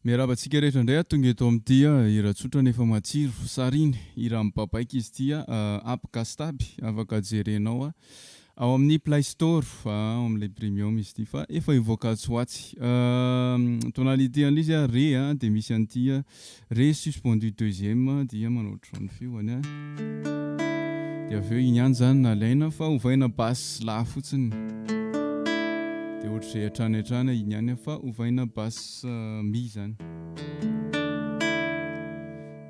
Miarabantsika rehetra indray tonga eto amin'ity hira tsotra nefa matsiro Sarine hira amin'ny Babaique izy ity app GasyTab afaka jerenao ao amin'ny Playstore ao amin'ilay premium izy ity fa efa hivoaka tsoatsy tonalité an'izy ré dia misy an'ity ré suspendu deuxième dia manao ohatran'ny feoany dia avy eo iny ihany zany nalaina fa ovaina basse la fotsiny dia ohatr'izay hatrany iny ihany fa ovaina basse mi zany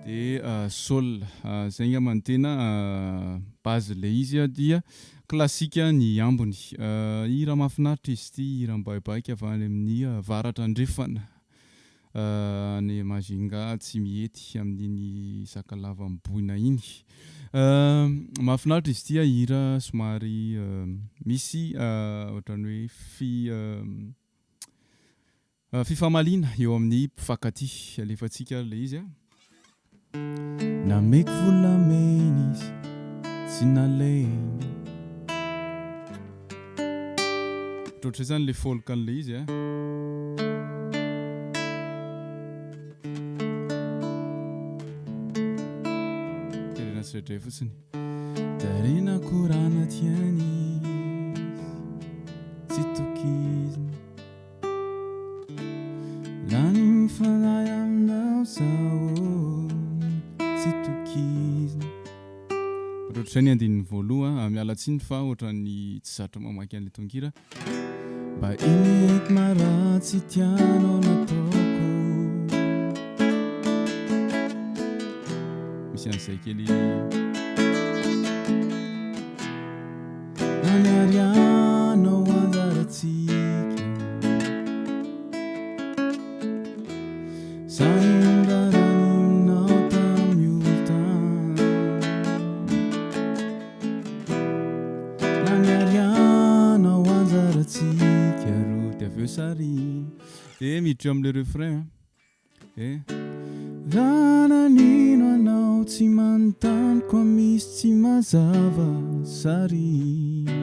dia sol zay nga mantena base le izy dia klasika ny ambony hira mahafinaritra izy ity hira Babaique avy any amin'ny varatra andrefana ny Majinga tsy mihety amin'iny sakalava miboina iny mahafinaritra izy ity hira somary misy ohatran'ny hoe fifamaliana eo amin'ny mpifankaty alefantsika le izy nameko volamena izy tsy nalainy ohatr'izay zany le folk an'le izy terena sirairay fotsiny tarena korana tiany tsy tokiziny lany mifanay aminao sao tsy tokiziny ohatr'izay ny andininy voaloha mialatsiny fa ohatran'ny tsy zatra mamaky an'le tonkira mba ineky maratsy tianao nataoko misy an'izay kely anarianao anjaratsika saindraraninao tamioltan anarianao anjaratsika ro dia avy eo Sarine dia miditra eo amin'le refrain raha nanino anao tsy manontanyko misy tsy mazava Sarine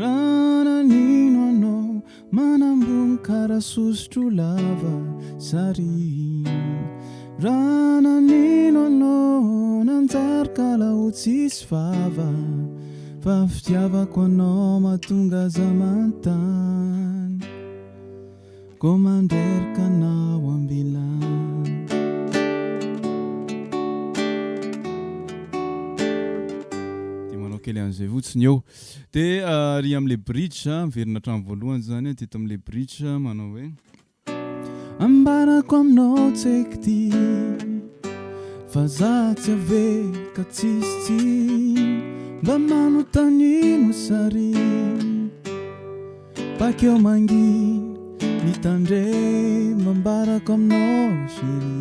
raha nanino anao manambony karaha sosotro lava Sarine raha nanino anao nanjary kalao tsisy vava fa fitiavako anao mahatonga za manontany ko mandrerika anao ambilany dia manao kely an'izay fotsiny eo dia ry amin'le bridge miverina hatramin'ny voalohany zany teto amin'le bridge manao hoe ambarako aminao tseky ty fa za tsy ave ka tsisy tsiny mba manotanino Sarine pakeo manginy mitandre mambarako aminao chéri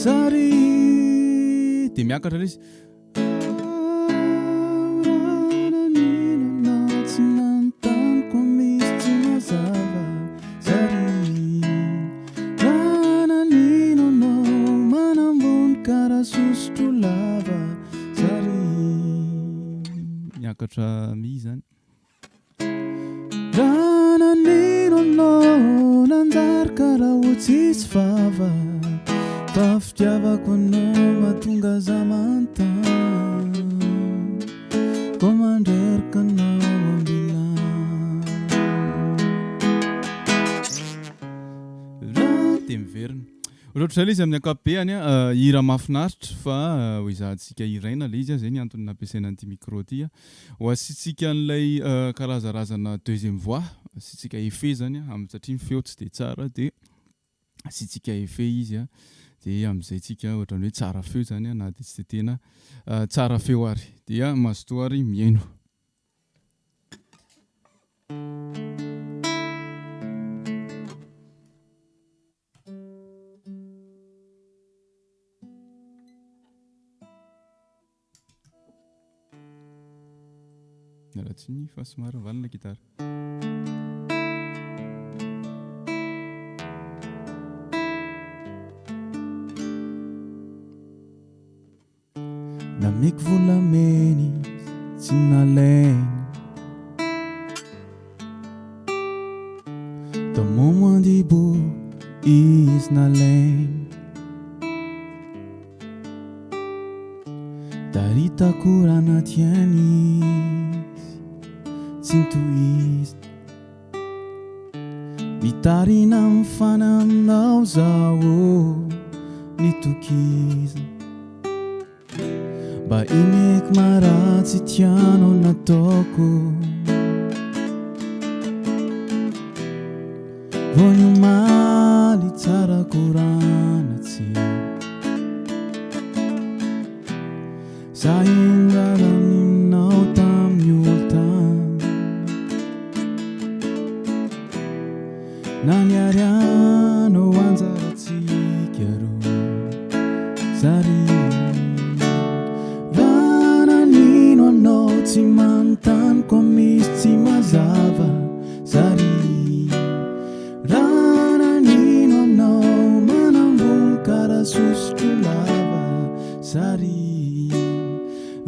Sarine dia miakatra izy nanino tsy nanontanyko misy tsy mazava Sarine raha nanino anao manambony karaha sosotro lava Sarine miakatra mi zany raha nanino anao nanjary karaha ho tsisy vava fa fitiavako anao mahatonga za manontany ko mandrerika anao ambilany raha dia miverina ohatr'izay le izy amin'ny ankapobeny hira mahafinaritra fa ho izahantsika hiraina le izy zay ny antony nampiasaina an'ity micro ty ho asitsika an'ilay karazarazana deuxième voix asitsika effet zany satria ny feo tsy dia tsara dia asitsika effet izy dia amin'izay tsika ohatran'ny hoe tsara feo zany na dia tsy dia tena tsara feo ary dia mazotoa ary miaino mialatsiny fa somary valina gitara nameko volamena tsy nalainy The moment ibu is naleng dari takurana tianis sintuis mitarina mifana aminao zaho nitokizina mba imeky maratsy tianao nataoko vonyomaly tsara koranatsy zahingara aminao tamin'ny olo-tany naniarianao anjaratsika ro Sarine raha nanino anao tsy manontany koa misy tsy mazava Sarine raha nanino anao manambony karaha sosotro lava Sarine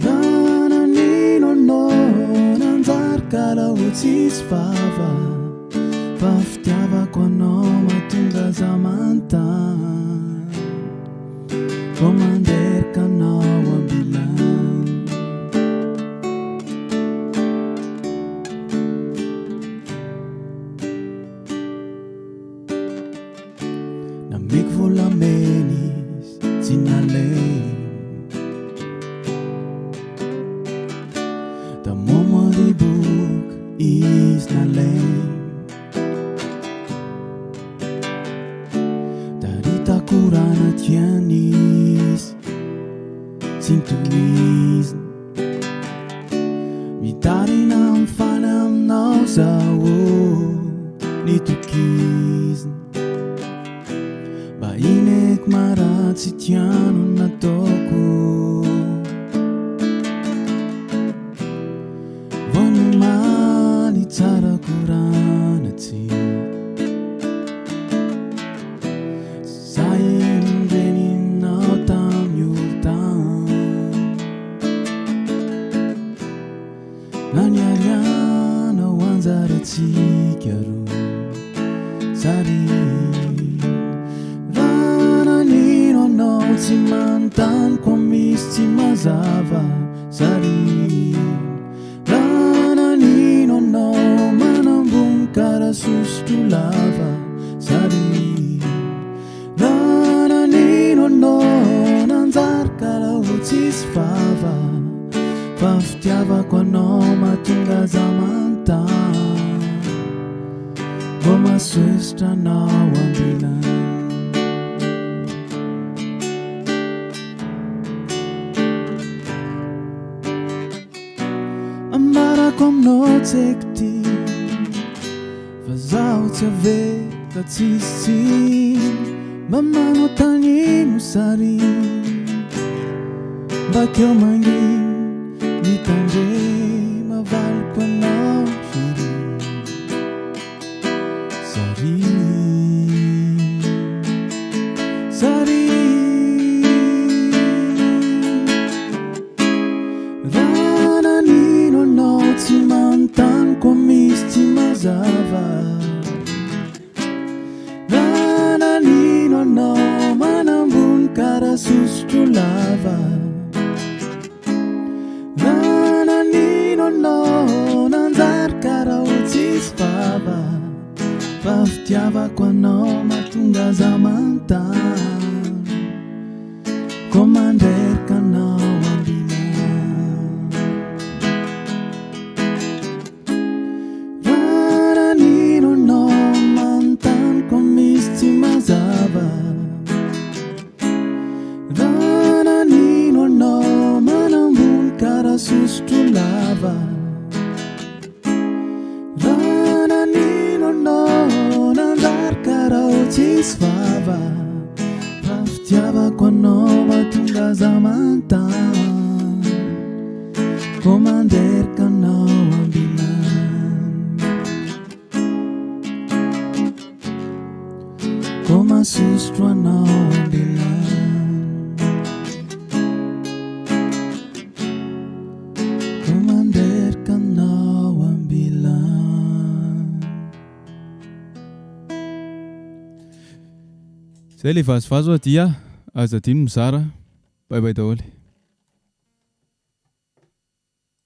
raha nanino anao nanjary karaha ho tsisy vava fa fitiavako anao mahatonga za manontany vao manderaka anao ambilany nameky volamena izy tsy naleny the moment the book is naleny kurana tianis sintoizina mitarina mifana aminao zaho nitokizina mba imeky maratsy tiano nataoko vonyomaly tsara koranatsy naniarianao anjaratsika ro Sarine raha nanino anao tsy manontany koa misy tsy mazava Sarine raha nanino anao manambony karaha sosotro lava Sarine raha nanino anao nanjary karaha ho tsisy vava fa fitiavako anao mahatonga za manontany vao mahasoesitra anao ambilany ambarako aminao tseky ty fa zaho tsy aveka tsisy mba manotanino Sarine bakeo manginy mitandre mavaliko anao hira Sarine Sarine raha nanino anao tsy manontany koa misy tsy mazava raha nanino anao manambony karaha sosotro lava raha nanino anao nanjary karaha ho tsisy vava fa fitiavako anao mahatonga za manontany koa manderaka anao ambilany raha nanino anao manontany koa misy tsy mazava raha nanino anao manambony karaha sosotro lava raha nanino anao nanjary karaha ho tsisy vava fa fitiavako anao mahatonga za manontany koa manderaka anao ambilany koa mahasosotro anao ambilany koa manderaka anao ambilany zay le vazovazo dia aza adino mizara bye bye daholo